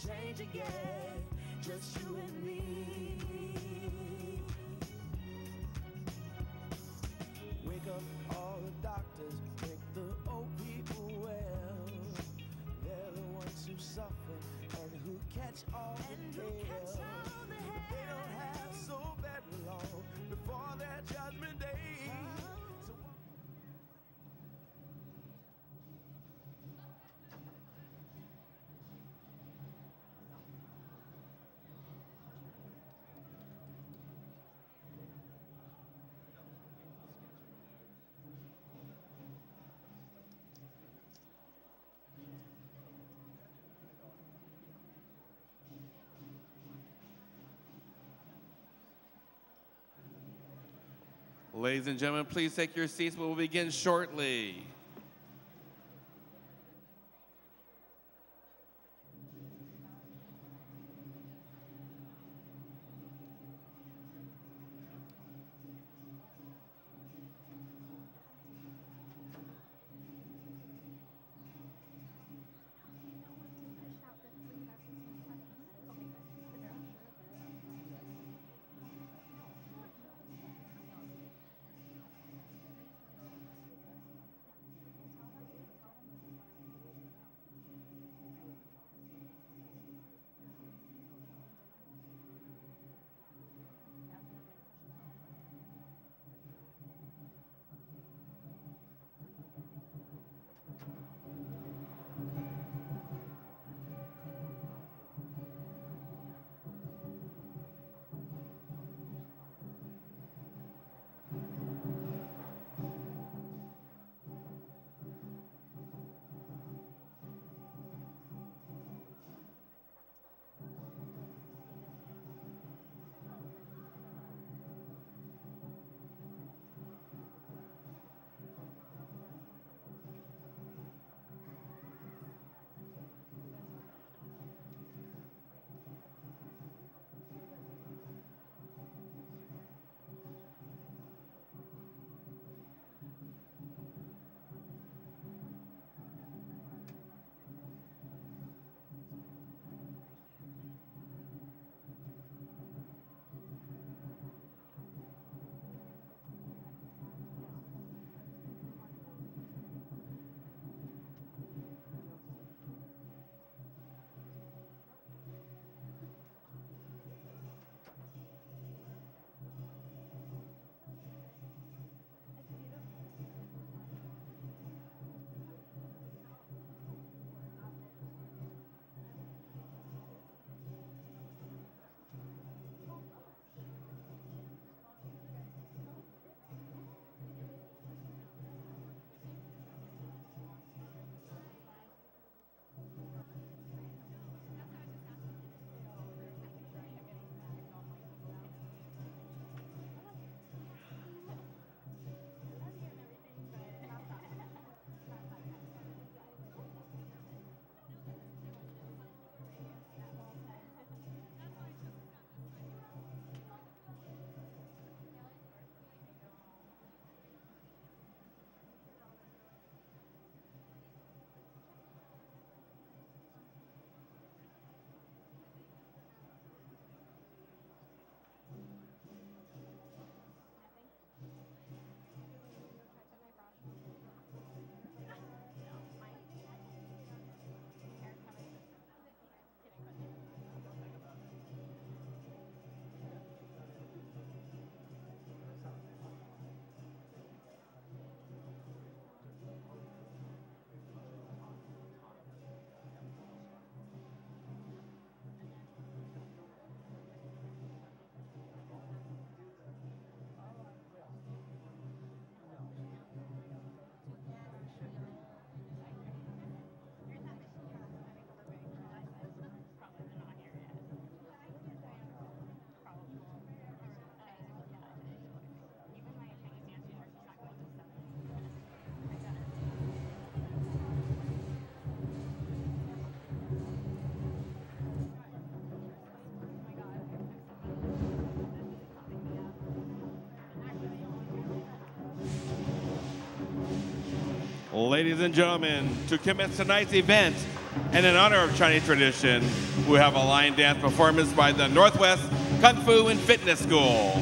change again, just you and me. Wake up all the doctors, make the old people well. They're the ones who suffer and who catch all the hail. They don't have so very long before their judgment day. Ladies and gentlemen, please take your seats. We will begin shortly. Ladies and gentlemen, to commence tonight's event and in honor of Chinese tradition, We have a line dance performance by the Northwest Kung Fu and Fitness School.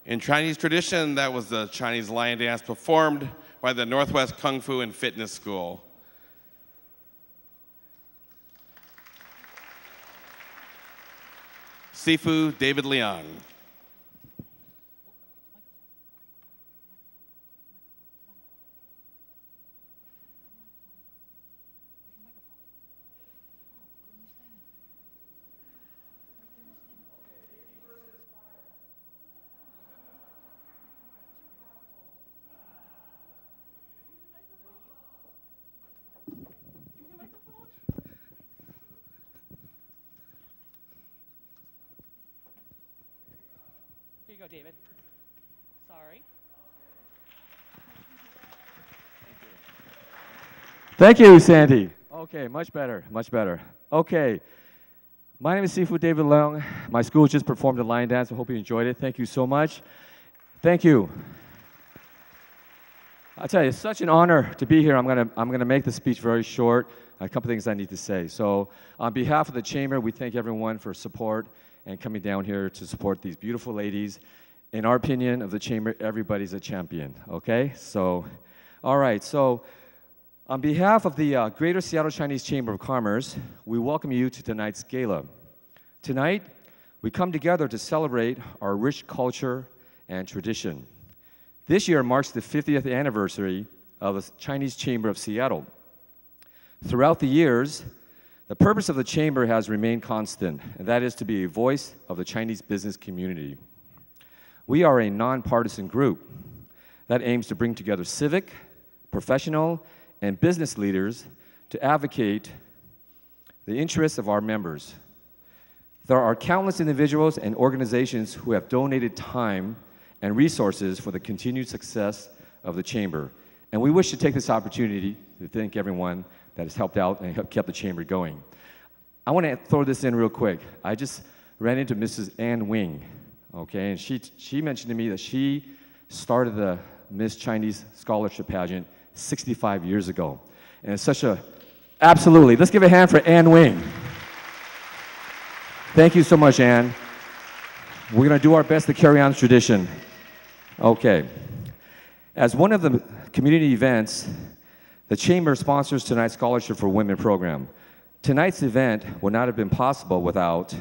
In Chinese tradition, that was the Chinese lion dance performed by the Northwest Kung Fu and Fitness School. Sifu David Leung. Here you go, David. Sorry. Thank you, Sandy. Okay, much better, much better. Okay, my name is Sifu David Leung. My school just performed a lion dance. I hope you enjoyed it. Thank you so much. Thank you. I'll tell you, it's such an honor to be here. I'm gonna make the speech very short. A couple things I need to say. So, on behalf of the Chamber, we thank everyone for support and coming down here to support these beautiful ladies. In our opinion of the Chamber, everybody's a champion, okay? So, all right, so on behalf of the Greater Seattle Chinese Chamber of Commerce, we welcome you to tonight's gala. Tonight, we come together to celebrate our rich culture and tradition. This year marks the 50th anniversary of the Chinese Chamber of Seattle. Throughout the years, the purpose of the Chamber has remained constant, and that is to be a voice of the Chinese business community. We are a nonpartisan group that aims to bring together civic, professional, and business leaders to advocate the interests of our members. There are countless individuals and organizations who have donated time and resources for the continued success of the Chamber. And we wish to take this opportunity to thank everyone that has helped out and kept the Chamber going. I want to throw this in real quick. I just ran into Mrs. Ann Wing, okay, and she mentioned to me that she started the Miss Chinese Scholarship Pageant 65 years ago. And it's such a, absolutely, let's give a hand for Ann Wing. Thank you so much, Ann. We're going to do our best to carry on the tradition. Okay. As one of the community events, the Chamber sponsors tonight's Scholarship for Women program. Tonight's event would not have been possible without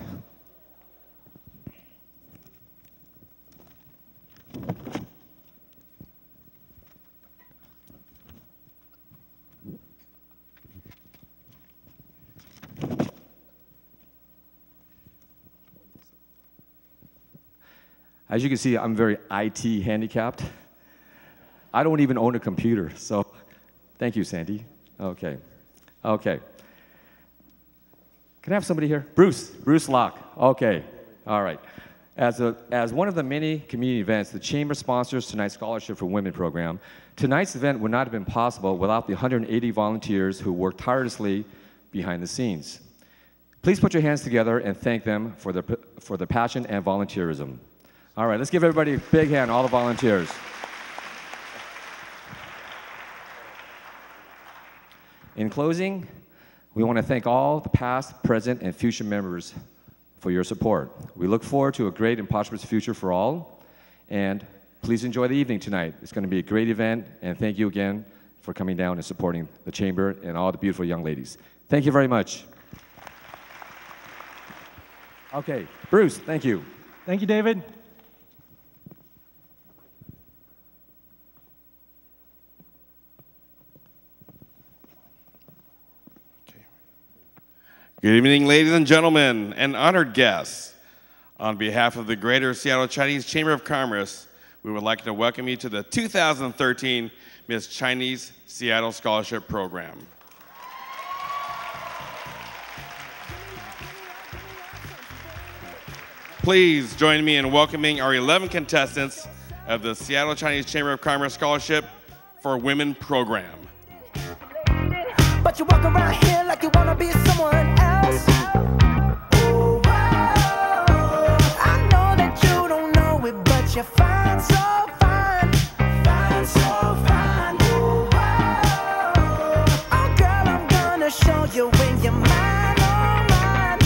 as you can see, I'm very IT handicapped. I don't even own a computer, so thank you, Sandy. Okay. Okay. Can I have somebody here? Bruce Locke. Okay. All right. As one of the many community events, the Chamber sponsors tonight's Scholarship for Women program. Tonight's event would not have been possible without the 180 volunteers who worked tirelessly behind the scenes. Please put your hands together and thank them for their passion and volunteerism. All right, let's give everybody a big hand, all the volunteers. In closing, we want to thank all the past, present, and future members for your support. We look forward to a great and prosperous future for all, and please enjoy the evening tonight. It's going to be a great event, and thank you again for coming down and supporting the Chamber and all the beautiful young ladies. Thank you very much. Okay, Bruce, thank you. Thank you, David. Good evening, ladies and gentlemen, and honored guests. On behalf of the Greater Seattle Chinese Chamber of Commerce, we would like to welcome you to the 2013 Miss Chinese Seattle Scholarship Program. Please join me in welcoming our 11 contestants of the Seattle Chinese Chamber of Commerce Scholarship for Women Program. But you walk around here like you wanna be someone else. Ooh, I know that you don't know it, but you're fine, so fine, fine, so fine. Ooh, oh girl, I'm gonna show you when you're mine, oh mine,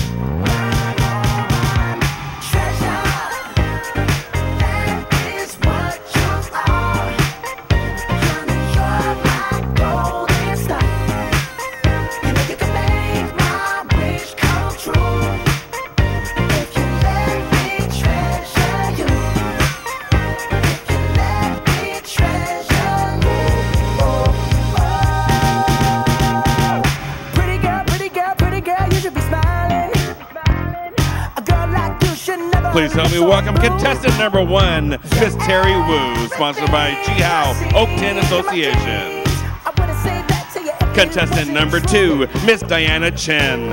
mine, oh mine. Treasure, that is what you are. Honey, you're my golden star. Please help me welcome contestant number 1, Miss Terry Wu, sponsored by Jihao Oakton Association. Contestant number 2, Miss Diana Chen,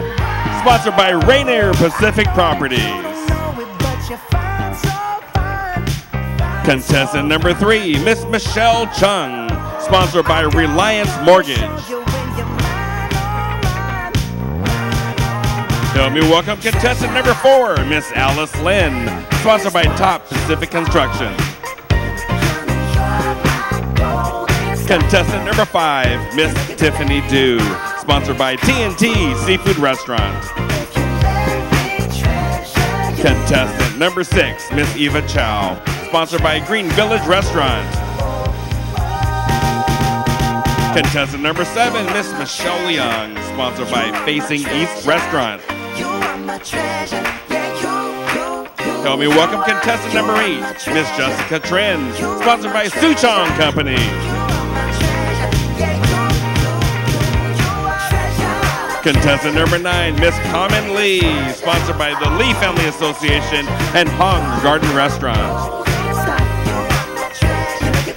sponsored by Rainier Pacific Properties. Contestant number 3, Miss Michelle Chung, sponsored by Reliance Mortgage. Help me welcome contestant number 4, Miss Alice Lin, sponsored by Top Pacific Construction. Contestant number 5, Miss Tiffany Du, sponsored by TNT Seafood Restaurant. Contestant number 6, Miss Eva Chow, sponsored by Green Village Restaurant. Contestant number 7, Miss Michelle Young, sponsored by Facing East Restaurant. Help me welcome contestant number 8, Miss Jessica Trin, sponsored by Suchong Company. Contestant number 9, Miss Carmen Lee, sponsored by the Lee Family Association and Hong Garden Restaurant.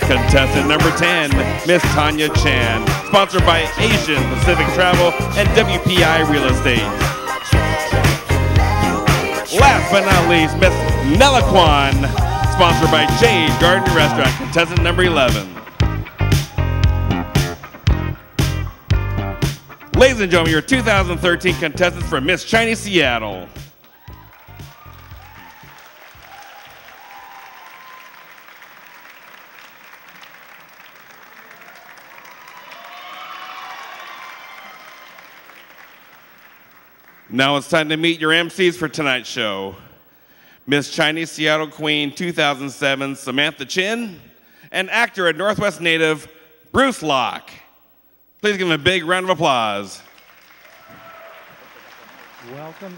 Contestant number 10, Miss Tanya Chan. Sponsored by Asian Pacific Travel and WPI Real Estate. Last but not least, Miss Nella Kwan. Sponsored by Jade Garden Restaurant. Contestant number 11. Ladies and gentlemen, your 2013 contestants for Miss Chinese Seattle. Now it's time to meet your MCs for tonight's show. Miss Chinese Seattle Queen 2007, Samantha Chin, and actor and Northwest native, Bruce Locke. Please give him a big round of applause. Welcome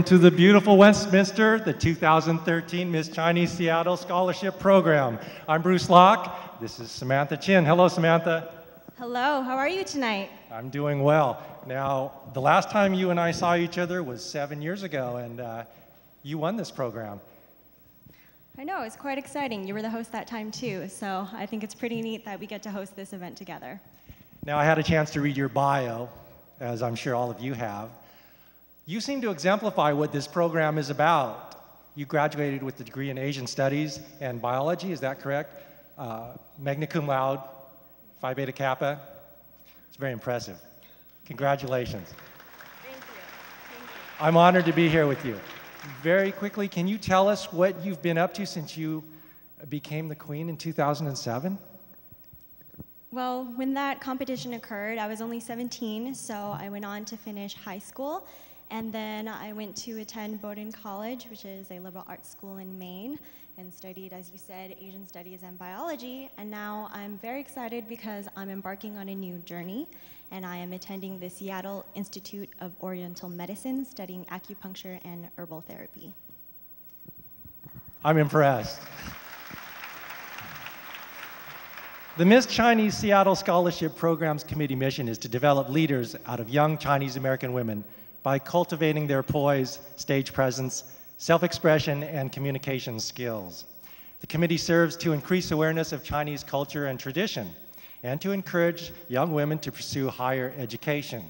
to the beautiful Westminster, the 2013 Miss Chinese Seattle Scholarship Program. I'm Bruce Locke. This is Samantha Chin. Hello, Samantha. Hello, how are you tonight? I'm doing well. Now, the last time you and I saw each other was 7 years ago, and you won this program. I know, it's quite exciting. You were the host that time too, so I think it's pretty neat that we get to host this event together. Now, I had a chance to read your bio, as I'm sure all of you have. You seem to exemplify what this program is about. You graduated with a degree in Asian Studies and Biology, is that correct? Magna cum laude, Phi Beta Kappa. It's very impressive. Congratulations. Thank you. I'm honored to be here with you. Very quickly, can you tell us what you've been up to since you became the queen in 2007? Well, when that competition occurred, I was only 17, so I went on to finish high school, and then I went to attend Bowdoin College, which is a liberal arts school in Maine, and studied, as you said, Asian Studies and Biology, and now I'm very excited because I'm embarking on a new journey, and I am attending the Seattle Institute of Oriental Medicine, studying acupuncture and herbal therapy. I'm impressed. The Miss Chinese Seattle Scholarship Program's committee mission is to develop leaders out of young Chinese American women by cultivating their poise, stage presence, self-expression, and communication skills. The committee serves to increase awareness of Chinese culture and tradition, and to encourage young women to pursue higher education.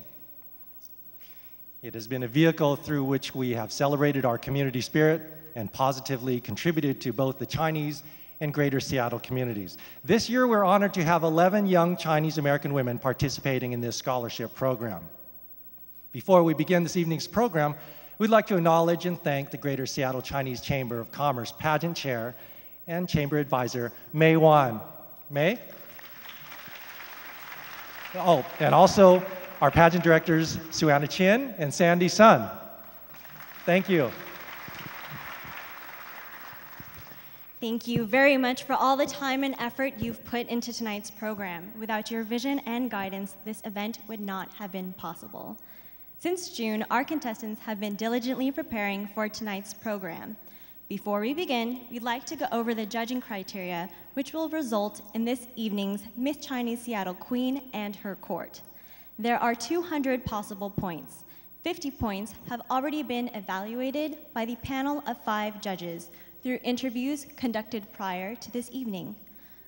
It has been a vehicle through which we have celebrated our community spirit and positively contributed to both the Chinese and greater Seattle communities. This year, we're honored to have 11 young Chinese American women participating in this scholarship program. Before we begin this evening's program, we'd like to acknowledge and thank the Greater Seattle Chinese Chamber of Commerce Pageant Chair and Chamber Advisor, Mei Wan. Mei? Oh, and also our pageant directors, Suanna Chin and Sandy Sun. Thank you. Thank you very much for all the time and effort you've put into tonight's program. Without your vision and guidance, this event would not have been possible. Since June, our contestants have been diligently preparing for tonight's program. Before we begin, we'd like to go over the judging criteria, which will result in this evening's Miss Chinese Seattle Queen and her court. There are 200 possible points. 50 points have already been evaluated by the panel of 5 judges through interviews conducted prior to this evening.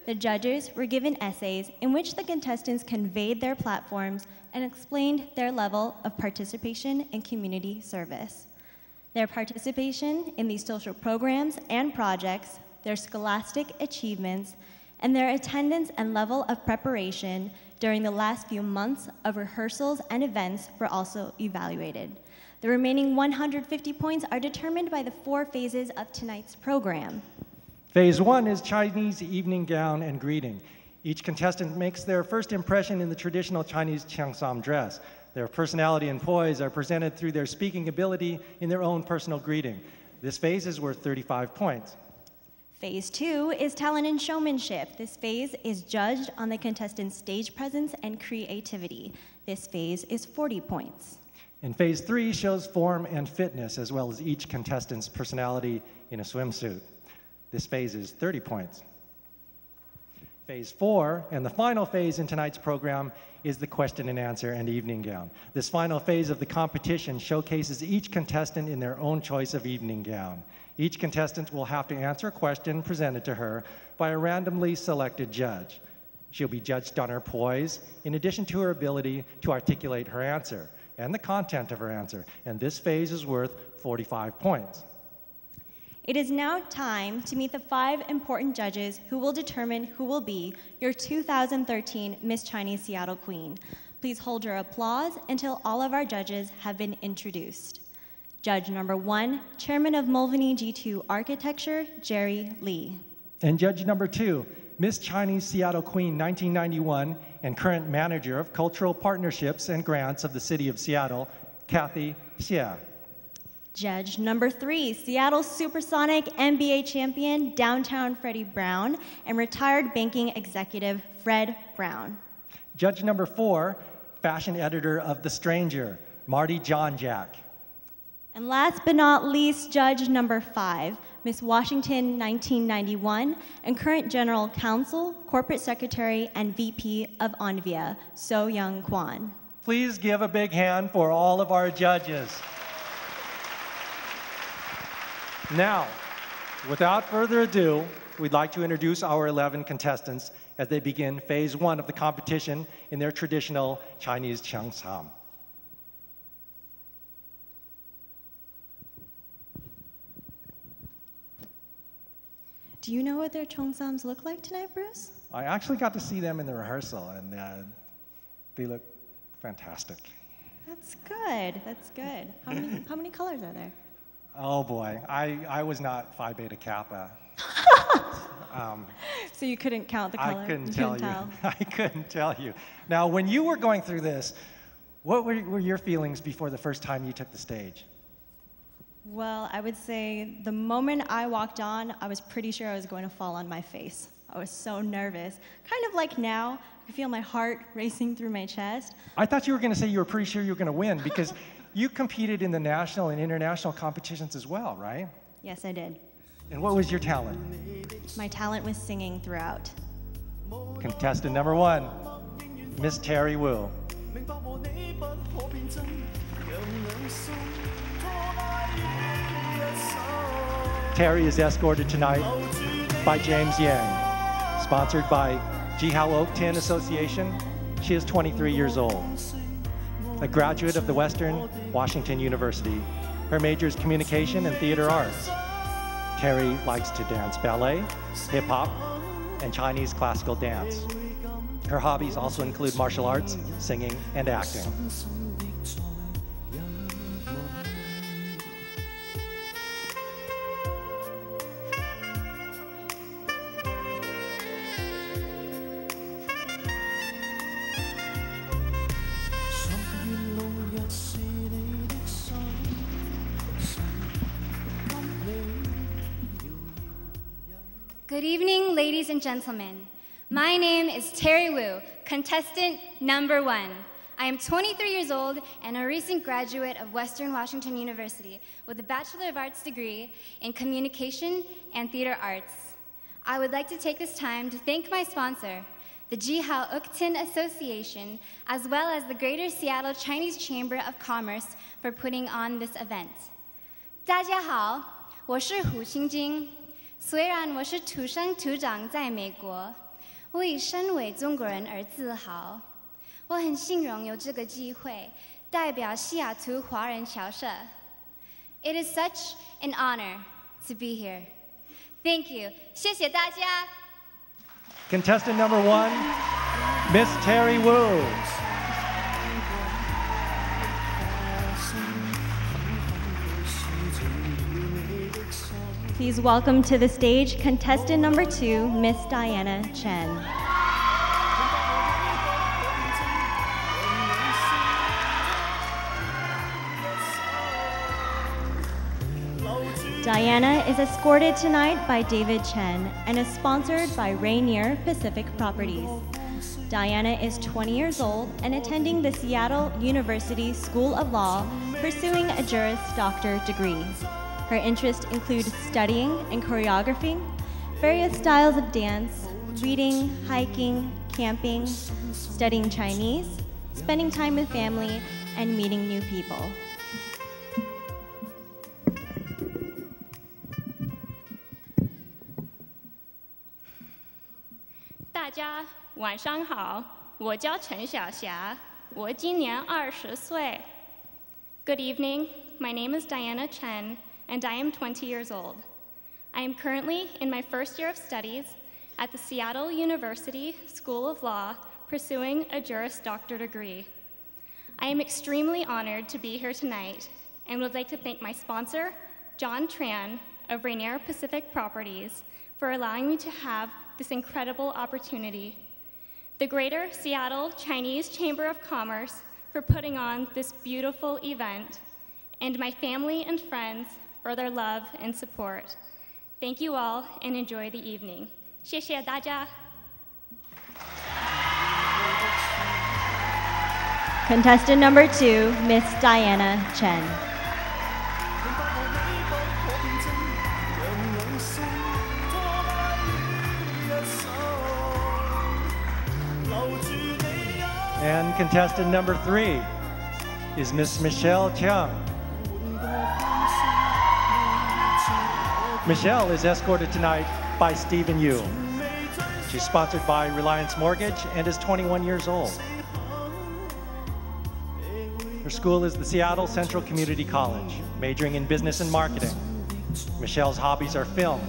The judges were given essays in which the contestants conveyed their platforms and explained their level of participation in community service. Their participation in these social programs and projects, their scholastic achievements, and their attendance and level of preparation during the last few months of rehearsals and events were also evaluated. The remaining 150 points are determined by the 4 phases of tonight's program. Phase 1 is Chinese evening gown and greeting. Each contestant makes their first impression in the traditional Chinese cheongsam dress. Their personality and poise are presented through their speaking ability in their own personal greeting. This phase is worth 35 points. Phase 2 is talent and showmanship. This phase is judged on the contestant's stage presence and creativity. This phase is 40 points. And phase 3 shows form and fitness, as well as each contestant's personality in a swimsuit. This phase is 30 points. Phase 4, and the final phase in tonight's program, is the question and answer and evening gown. This final phase of the competition showcases each contestant in their own choice of evening gown. Each contestant will have to answer a question presented to her by a randomly selected judge. She'll be judged on her poise, in addition to her ability to articulate her answer and the content of her answer, and this phase is worth 45 points. It is now time to meet the 5 important judges who will determine who will be your 2013 Miss Chinese Seattle Queen. Please hold your applause until all of our judges have been introduced. Judge number 1, Chairman of Mulvaney G2 Architecture, Jerry Lee. And judge number 2, Miss Chinese Seattle Queen 1991 and current manager of cultural partnerships and grants of the City of Seattle, Kathy Xie. Judge number 3, Seattle Supersonic NBA champion, Downtown Freddie Brown, and retired banking executive, Fred Brown. Judge number 4, fashion editor of The Stranger, Marty John Jack. And last but not least, judge number 5, Miss Washington 1991, and current general counsel, corporate secretary, and VP of Onvia, So Young Kwan. Please give a big hand for all of our judges. Now, without further ado, we'd like to introduce our 11 contestants as they begin phase 1 of the competition in their traditional Chinese cheongsam. Do you know what their cheongsams look like tonight, Bruce? I actually got to see them in the rehearsal, and they look fantastic. That's good. That's good. How many colors are there? Oh boy, I was not Phi Beta Kappa. So you couldn't count the colors? I couldn't tell you. I couldn't tell you. Now, when you were going through this, what were your feelings before the first time you took the stage? Well, I would say the moment I walked on, I was pretty sure I was going to fall on my face. I was so nervous. Kind of like now, I feel my heart racing through my chest. I thought you were going to say you were pretty sure you were going to win because you competed in the national and international competitions as well, right? Yes, I did. And what was your talent? My talent was singing throughout. Contestant number 1, Miss Terry Wu. Terry is escorted tonight by James Yang, sponsored by Jihao Oak Tin Association. She is 23 years old. A graduate of the Western Washington University. Her major is communication and theater arts. Terry likes to dance ballet, hip-hop, and Chinese classical dance. Her hobbies also include martial arts, singing, and acting. Good evening, ladies and gentlemen. My name is Terry Wu, contestant number 1. I am 23 years old and a recent graduate of Western Washington University with a Bachelor of Arts degree in Communication and Theater Arts. I would like to take this time to thank my sponsor, the Jihao Oak Tin Association, as well as the Greater Seattle Chinese Chamber of Commerce for putting on this event. 大家好，我是胡青晶。虽然我是土生土长在美国，我以身为中国人而自豪。我很幸荣有这个机会代表西雅图华人侨社。It is such an honor to be here. Thank you. 谢谢大家。Contestant number 1, Miss Terry Wu. Please welcome to the stage contestant number 2, Miss Diana Chen. Diana is escorted tonight by David Chen and is sponsored by Rainier Pacific Properties. Diana is 20 years old and attending the Seattle University School of Law, pursuing a Juris Doctor degree. Her interests include studying and choreographing, various styles of dance, reading, hiking, camping, studying Chinese, spending time with family, and meeting new people. 大家晚上好，我叫陈小霞，我今年20岁。Good evening, my name is Diana Chen, and I am 20 years old. I am currently in my first year of studies at the Seattle University School of Law, pursuing a Juris Doctor degree. I am extremely honored to be here tonight and would like to thank my sponsor, John Tran of Rainier Pacific Properties, for allowing me to have this incredible opportunity. The Greater Seattle Chinese Chamber of Commerce for putting on this beautiful event, and my family and friends for their love and support. Thank you all and enjoy the evening. 谢谢大家。Contestant number 2, Miss Diana Chen. And contestant number 3 is Miss Michelle Chung. Michelle is escorted tonight by Stephen Yu. She's sponsored by Reliance Mortgage and is 21 years old. Her school is the Seattle Central Community College, majoring in business and marketing. Michelle's hobbies are film,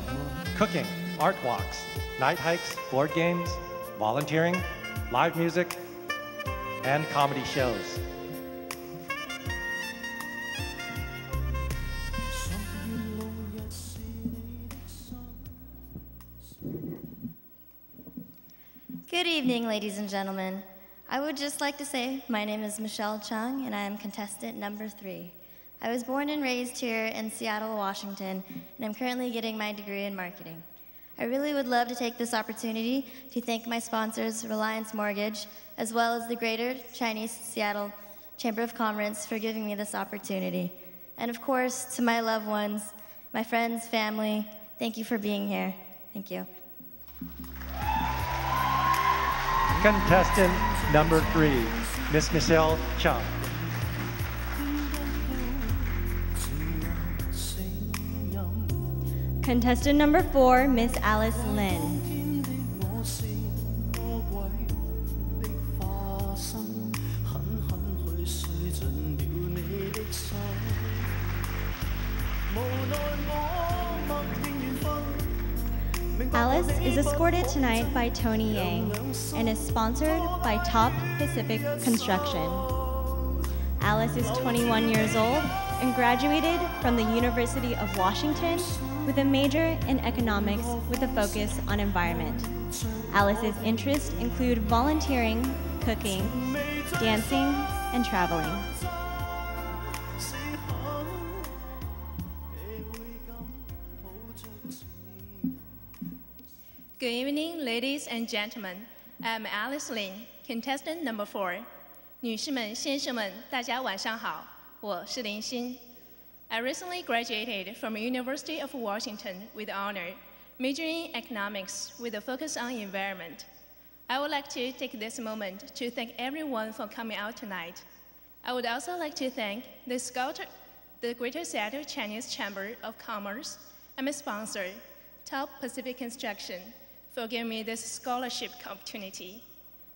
cooking, art walks, night hikes, board games, volunteering, live music, and comedy shows. Good evening, ladies and gentlemen. I would just like to say my name is Michelle Chung, and I am contestant number 3. I was born and raised here in Seattle, Washington, and I'm currently getting my degree in marketing. I really would love to take this opportunity to thank my sponsors, Reliance Mortgage, as well as the Greater Chinese Seattle Chamber of Commerce for giving me this opportunity. And of course, to my loved ones, my friends, family, thank you for being here. Thank you. Contestant number 3, Miss Michelle Chung. Contestant number 4, Miss Alice Lin. Alice is escorted tonight by Tony Yang and is sponsored by Top Pacific Construction. Alice is 21 years old and graduated from the University of Washington with a major in economics with a focus on environment. Alice's interests include volunteering, cooking, dancing, and traveling. Good evening, ladies and gentlemen. I'm Alice Lin, contestant number 4. 女士们、先生们，大家晚上好，我是林欣。I recently graduated from University of Washington with honor, majoring in economics with a focus on environment. I would like to take this moment to thank everyone for coming out tonight. I would also like to thank the Greater Seattle Chinese Chamber of Commerce and my sponsor, Top Pacific Construction, for giving me this scholarship opportunity.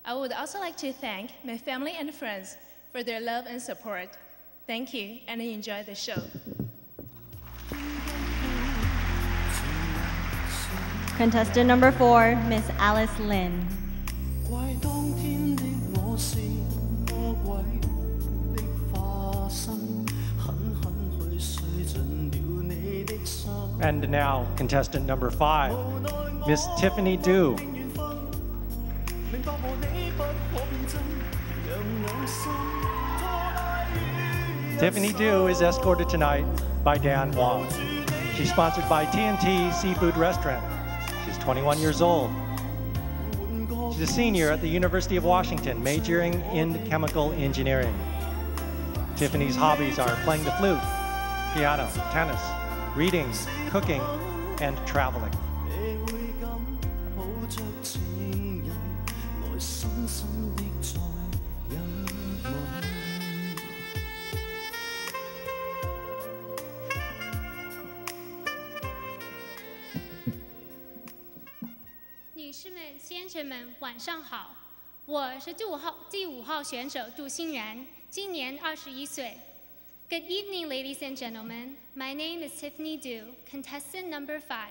I would also like to thank my family and friends for their love and support. Thank you, and enjoy the show. Contestant number 4, Miss Alice Lin. And now, contestant number 5, Miss Tiffany Du. Tiffany Du is escorted tonight by Dan Wong. She's sponsored by TNT Seafood Restaurant. She's 21 years old. She's a senior at the University of Washington, majoring in chemical engineering. Tiffany's hobbies are playing the flute, piano, tennis, reading, cooking, and traveling. 生们，晚上好！我是第5号选手杜欣然，今年21岁。Good evening, ladies and gentlemen. My name is Tiffany Du, contestant number 5.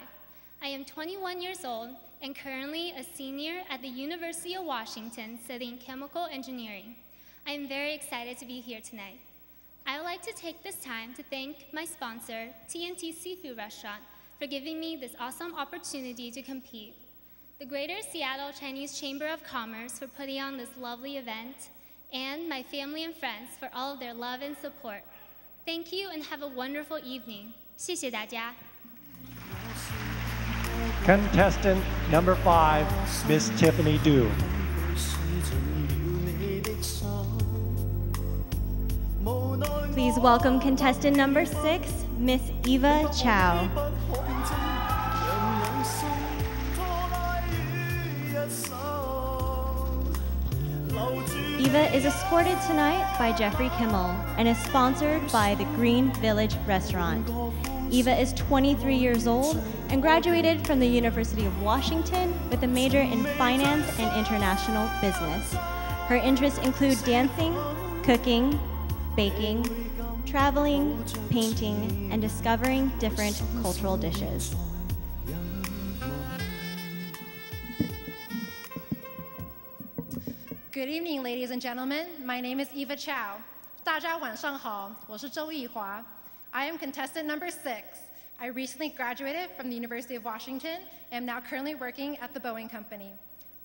I am 21 years old and currently a senior at the University of Washington studying chemical engineering. I am very excited to be here tonight. I would like to take this time to thank my sponsor, TNT Seafood Restaurant, for giving me this awesome opportunity to compete. The Greater Seattle Chinese Chamber of Commerce for putting on this lovely event, and my family and friends for all of their love and support. Thank you and have a wonderful evening. 谢谢大家。 Contestant number 5, Miss Tiffany Du. Please welcome contestant number 6, Miss Eva Chow. Eva is escorted tonight by Jeffrey Kimmel and is sponsored by the Green Village Restaurant. Eva is 23 years old and graduated from the University of Washington with a major in finance and international business. Her interests include dancing, cooking, baking, traveling, painting, and discovering different cultural dishes. Good evening, ladies and gentlemen. My name is Eva Chow. 大家晚上好，我是周艺华. I am contestant number 6. I recently graduated from the University of Washington and am now currently working at the Boeing Company.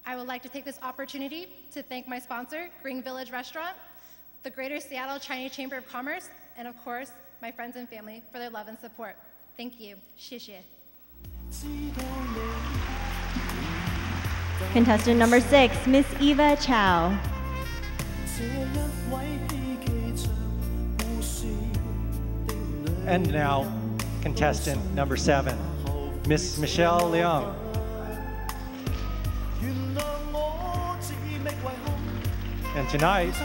I would like to take this opportunity to thank my sponsor, Green Village Restaurant, the Greater Seattle Chinese Chamber of Commerce, and of course, my friends and family for their love and support. Thank you. 谢谢. Contestant number 6, Miss Eva Chow. And now, contestant number 7, Miss Michelle Leung. And tonight,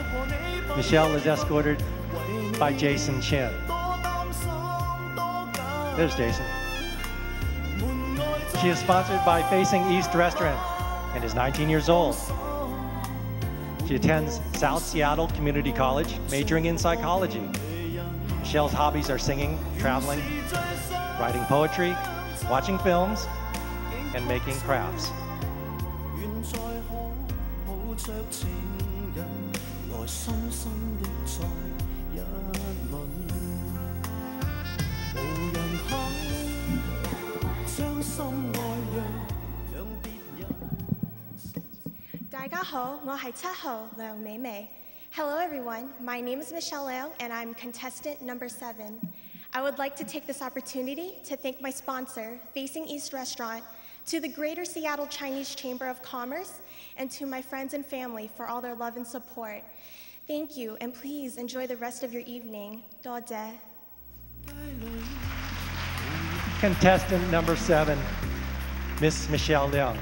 Michelle is escorted by Jason Chin. There's Jason. She is sponsored by Facing East Restaurant and is 19 years old. She attends South Seattle Community College, majoring in psychology. Michelle's hobbies are singing, traveling, writing poetry, watching films, and making crafts. Hello everyone, my name is Michelle Leung and I'm contestant number 7. I would like to take this opportunity to thank my sponsor, Facing East Restaurant, to the Greater Seattle Chinese Chamber of Commerce, and to my friends and family for all their love and support. Thank you, and please enjoy the rest of your evening. Dode. Contestant number 7, Miss Michelle Leung.